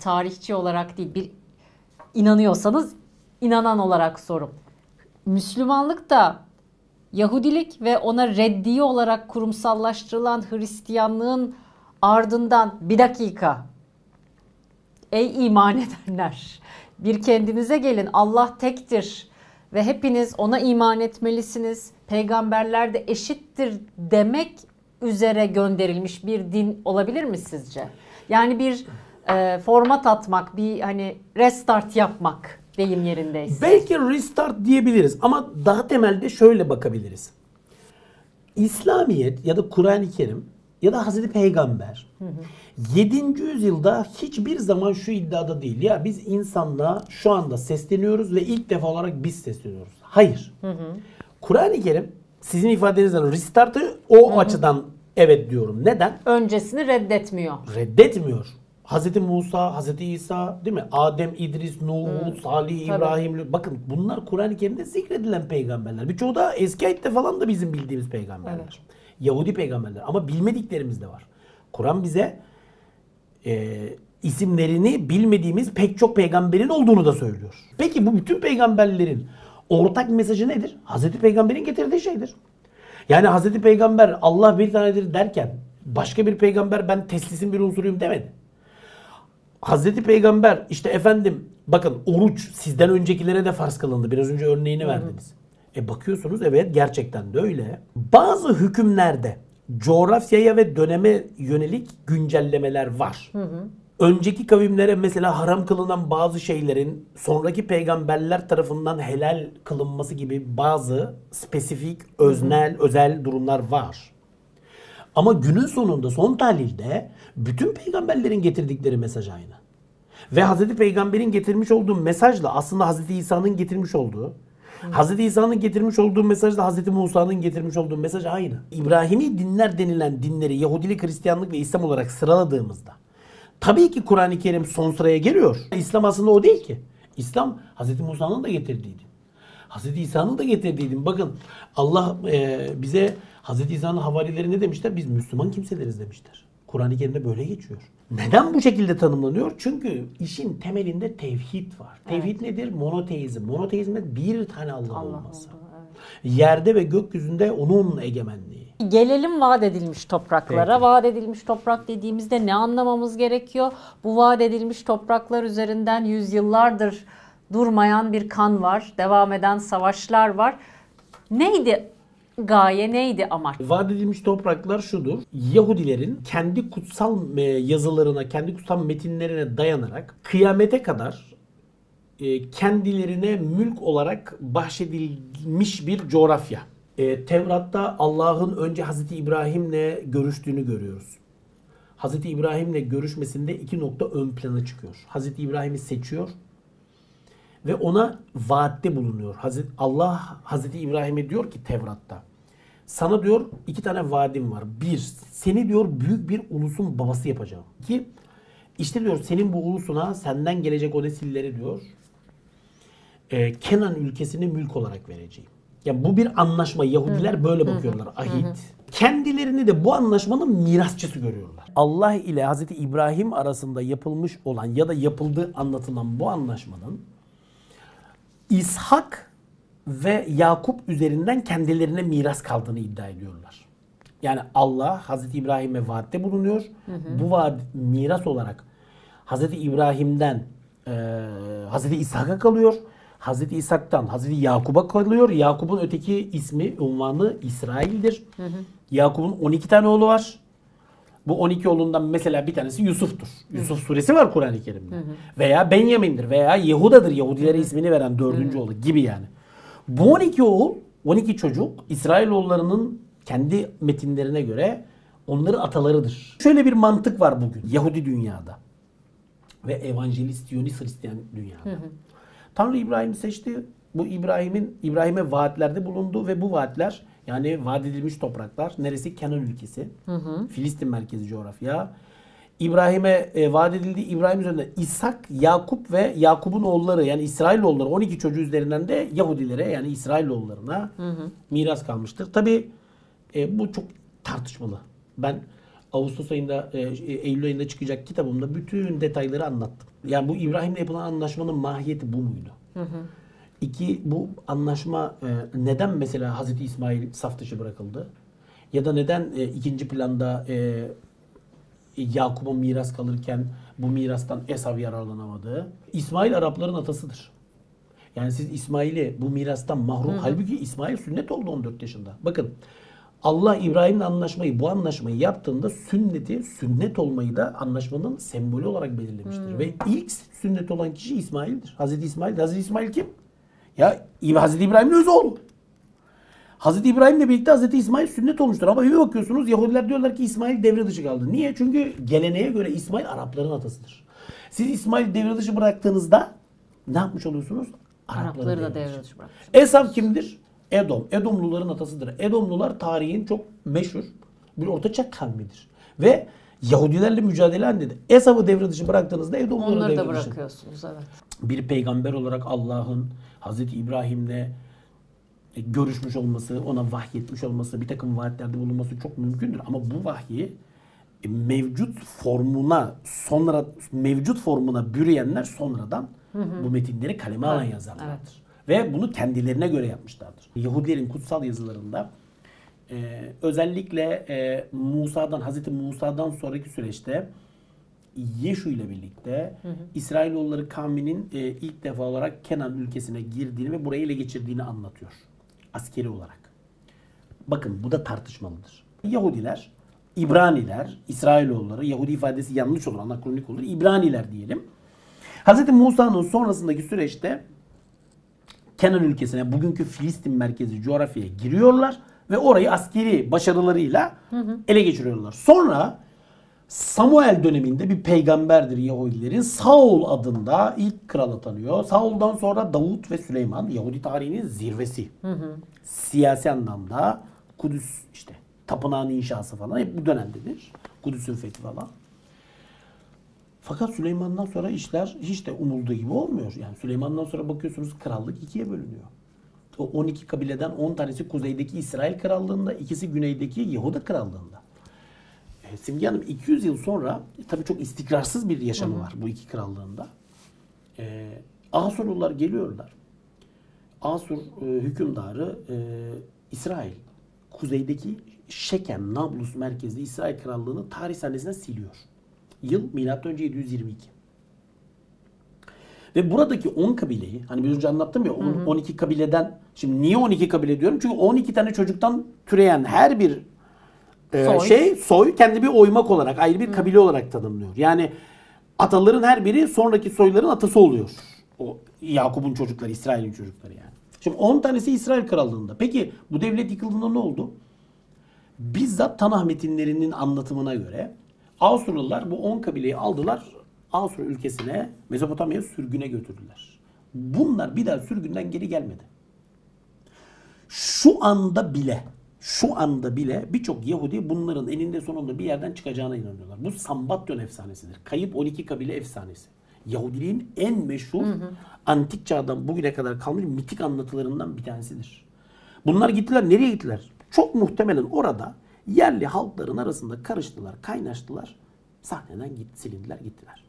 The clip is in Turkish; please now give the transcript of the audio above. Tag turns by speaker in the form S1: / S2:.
S1: tarihçi olarak değil, bir inanıyorsanız inanan olarak sorum. Müslümanlık da Yahudilik ve ona reddiye olarak kurumsallaştırılan Hristiyanlığın ardından bir dakika. Ey iman edenler, bir kendinize gelin. Allah tektir ve hepiniz ona iman etmelisiniz. Peygamberler de eşittir demek üzere gönderilmiş bir din olabilir mi sizce? Yani bir format atmak, bir hani restart yapmak deyim yerindeyse.
S2: Belki restart diyebiliriz ama daha temelde şöyle bakabiliriz. İslamiyet ya da Kur'an-ı Kerim ya da Hazreti Peygamber 7. yüzyılda hiçbir zaman şu iddiada değil. Ya biz insanlığa şu anda sesleniyoruz ve ilk defa olarak biz sesleniyoruz. Hayır. Kur'an-ı Kerim sizin ifadenizden restartı o açıdan evet diyorum. Neden?
S1: Öncesini reddetmiyor.
S2: Reddetmiyor. Hazreti Musa, Hazreti İsa, değil mi? Adem, İdris, Nuh, Salih, İbrahim. Bakın bunlar Kur'an-ı Kerim'de zikredilen peygamberler. Birçoğu da eski ayette falan da bizim bildiğimiz peygamberler. Evet. Yahudi peygamberler. Ama bilmediklerimiz de var. Kur'an bize isimlerini bilmediğimiz pek çok peygamberin olduğunu da söylüyor. Peki bu bütün peygamberlerin ortak mesajı nedir? Hazreti Peygamber'in getirdiği şeydir. Yani Hazreti Peygamber Allah bir tanedir derken başka bir peygamber ben teslisin bir unsuruyum demedi. Hazreti Peygamber işte efendim bakın oruç sizden öncekilere de farz kılındı. Biraz önce örneğini verdiniz. Bakıyorsunuz evet gerçekten de öyle. Bazı hükümlerde coğrafyaya ve döneme yönelik güncellemeler var. Önceki kavimlere mesela haram kılınan bazı şeylerin sonraki peygamberler tarafından helal kılınması gibi bazı spesifik, özel durumlar var. Ama günün sonunda son tahlilde bütün peygamberlerin getirdikleri mesaj aynı. Ve Hazreti Peygamber'in getirmiş olduğu mesajla aslında Hazreti İsa'nın getirmiş olduğu, Hazreti İsa'nın getirmiş olduğu mesajla Hazreti Musa'nın getirmiş olduğu mesaj aynı. İbrahimi dinler denilen dinleri Yahudilik, Hristiyanlık ve İslam olarak sıraladığımızda tabii ki Kur'an-ı Kerim son sıraya geliyor. İslam aslında o değil ki. İslam Hazreti Musa'nın da getirdiği din. Hazreti İsa'nın da getirdiği din. Bakın Allah bize Hazreti İsa'nın havarileri ne demişler? Biz Müslüman kimseleriz demişler. Kur'an-ı Kerim'de böyle geçiyor. Neden bu şekilde tanımlanıyor? Çünkü işin temelinde tevhid var. Tevhid nedir? Monoteizm. Monoteizmde bir tane Allah olması. Evet. Yerde ve gökyüzünde onun egemenliği.
S1: Gelelim vaat edilmiş topraklara. Peki. Vaat edilmiş toprak dediğimizde ne anlamamız gerekiyor? Bu vaat edilmiş topraklar üzerinden yüzyıllardır durmayan bir kan var. Devam eden savaşlar var. Neydi gaye, neydi amaç?
S2: Vaat edilmiş topraklar şudur. Yahudilerin kendi kutsal yazılarına, kendi kutsal metinlerine dayanarak kıyamete kadar kendilerine mülk olarak bahşedilmiş bir coğrafya. Tevrat'ta Allah'ın önce Hazreti İbrahim'le görüştüğünü görüyoruz. Hazreti İbrahim'le görüşmesinde iki nokta ön plana çıkıyor. Hazreti İbrahim'i seçiyor ve ona vaatte bulunuyor. Allah Hazreti İbrahim'e diyor ki Tevrat'ta, sana diyor iki tane vaadim var. Bir, seni diyor büyük bir ulusun babası yapacağım. İki, işte diyor senin bu ulusuna senden gelecek o nesilleri diyor Kenan ülkesini mülk olarak vereceğim. Yani bu bir anlaşma. Yahudiler böyle bakıyorlar. Ahit. Kendilerini de bu anlaşmanın mirasçısı görüyorlar. Allah ile Hazreti İbrahim arasında yapılmış olan ya da yapıldığı anlatılan bu anlaşmanın İshak ve Yakup üzerinden kendilerine miras kaldığını iddia ediyorlar. Yani Allah Hazreti İbrahim'e vaatte bulunuyor. Bu vaat miras olarak Hazreti İbrahim'den Hazreti İshak'a kalıyor. Hazreti İshak'tan Hazreti Yakup'a kalıyor. Yakup'un öteki ismi, unvanı İsrail'dir. Yakup'un 12 tane oğlu var. Bu 12 oğlundan mesela bir tanesi Yusuf'tur. Yusuf suresi var Kur'an-ı Kerim'de. Veya Benyamin'dir veya Yehuda'dır. Yahudilere ismini veren 4. oğlu gibi yani. Bu 12 oğul, 12 çocuk İsrailoğullarının kendi metinlerine göre onların atalarıdır. Şöyle bir mantık var bugün Yahudi dünyada ve evangelist, Siyonist Hristiyan dünyada. Tanrı İbrahim'i seçti. Bu İbrahim'e vaatlerde bulundu ve bu vaatler yani vaat edilmiş topraklar neresi? Kenan ülkesi. Filistin merkezi coğrafya. İbrahim'e vaat edildi. İbrahim üzerinden İshak, Yakup ve Yakup'un oğulları yani İsrailoğulları 12 çocuğu üzerinden de Yahudilere yani İsrailoğullarına miras kalmıştır. Tabi bu çok tartışmalı. Ben Ağustos ayında, Eylül ayında çıkacak kitabımda bütün detayları anlattım. Yani bu İbrahim'le yapılan anlaşmanın mahiyeti bu muydu? İki, bu anlaşma neden mesela Hazreti İsmail saf dışı bırakıldı? Ya da neden ikinci planda Yakup'a miras kalırken bu mirastan Esav yararlanamadı? İsmail Arapların atasıdır. Yani siz İsmail'i bu mirastan mahrum... Halbuki İsmail sünnet oldu 14 yaşında. Bakın Allah İbrahim'le bu anlaşmayı yaptığında sünnet olmayı da anlaşmanın sembolü olarak belirlemiştir. Ve ilk sünnet olan kişi İsmail'dir. Hazreti İsmail. Hazreti İsmail kim? Ya Hazreti İbrahim'in öz oğlu. Hazreti İbrahim'le birlikte Hazreti İsmail sünnet olmuştur. Ama bir bakıyorsunuz Yahudiler diyorlar ki İsmail devre dışı kaldı. Niye? Çünkü geleneğe göre İsmail Arapların atasıdır. Siz İsmail devre dışı bıraktığınızda ne yapmış oluyorsunuz?
S1: Arapları da devre dışı bırakmış.
S2: Esav kimdir? Edom. Edomluların atasıdır. Edomlular tarihin çok meşhur bir ortaçağ kavmidir. Ve Yahudilerle mücadele halinde Esav'ı devre dışı bıraktığınızda Edomluları
S1: Onları
S2: devre
S1: da
S2: dışı.
S1: bırakıyorsunuz, evet.
S2: Bir peygamber olarak Allah'ın Hazreti İbrahim'le görüşmüş olması, ona vahyetmiş olması, bir takım vaatlerde bulunması çok mümkündür. Ama bu vahyi mevcut formuna bürüyenler sonradan bu metinleri kaleme alan yazarlardır.
S1: Evet.
S2: Ve bunu kendilerine göre yapmışlardır. Yahudilerin kutsal yazılarında özellikle Hazreti Musa'dan sonraki süreçte Yeşu ile birlikte İsrailoğulları kavminin ilk defa olarak Kenan ülkesine girdiğini ve burayı ele geçirdiğini anlatıyor. Askeri olarak. Bakın bu da tartışmalıdır. Yahudiler, İbraniler, İsrailoğulları, Yahudi ifadesi yanlış olur, anakronik olur. İbraniler diyelim. Hz. Musa'nın sonrasındaki süreçte Kenan ülkesine, bugünkü Filistin merkezi coğrafyaya giriyorlar ve orayı askeri başarılarıyla ele geçiriyorlar. Sonra Samuel döneminde bir peygamberdir Yahudilerin. Saul adında ilk kral atanıyor. Saul'dan sonra Davut ve Süleyman, Yahudi tarihinin zirvesi. Siyasi anlamda Kudüs, işte tapınağın inşası falan hep bu dönemdedir. Kudüs'ün fethi falan. Fakat Süleyman'dan sonra işler hiç de umulduğu gibi olmuyor. Yani Süleyman'dan sonra bakıyorsunuz krallık ikiye bölünüyor. O 12 kabileden 10 tanesi kuzeydeki İsrail krallığında, ikisi güneydeki Yahuda krallığında. Simge Hanım 200 yıl sonra tabii çok istikrarsız bir yaşamı var bu iki krallığında. Asurlular geliyorlar. Asur hükümdarı İsrail kuzeydeki Şekem, Nablus merkezli İsrail krallığını tarih sahnesinden siliyor. Yıl M.Ö. 722. Ve buradaki 10 kabileyi, hani bir önce anlattım ya 12 kabileden, şimdi niye 12 kabile diyorum? Çünkü 12 tane çocuktan türeyen her bir soy kendi bir oymak olarak, ayrı bir kabile olarak tanımlıyor. Yani ataların her biri sonraki soyların atası oluyor. O Yakup'un çocukları, İsrail'in çocukları yani. Şimdi 10 tanesi İsrail krallığında. Peki bu devlet yıkıldığında ne oldu? Bizzat Tanah metinlerinin anlatımına göre Asurlular bu 10 kabileyi aldılar, Asur ülkesine, Mezopotamya'ya sürgüne götürdüler. Bunlar bir daha sürgünden geri gelmedi. Şu anda bile birçok Yahudi bunların eninde sonunda bir yerden çıkacağına inanıyorlar. Bu Sambatyon efsanesidir. Kayıp 12 kabile efsanesi. Yahudiliğin en meşhur antik çağdan bugüne kadar kalmış mitik anlatılarından bir tanesidir. Bunlar gittiler. Nereye gittiler? Çok muhtemelen orada yerli halkların arasında karıştılar, kaynaştılar. Sahneden silindiler, gittiler.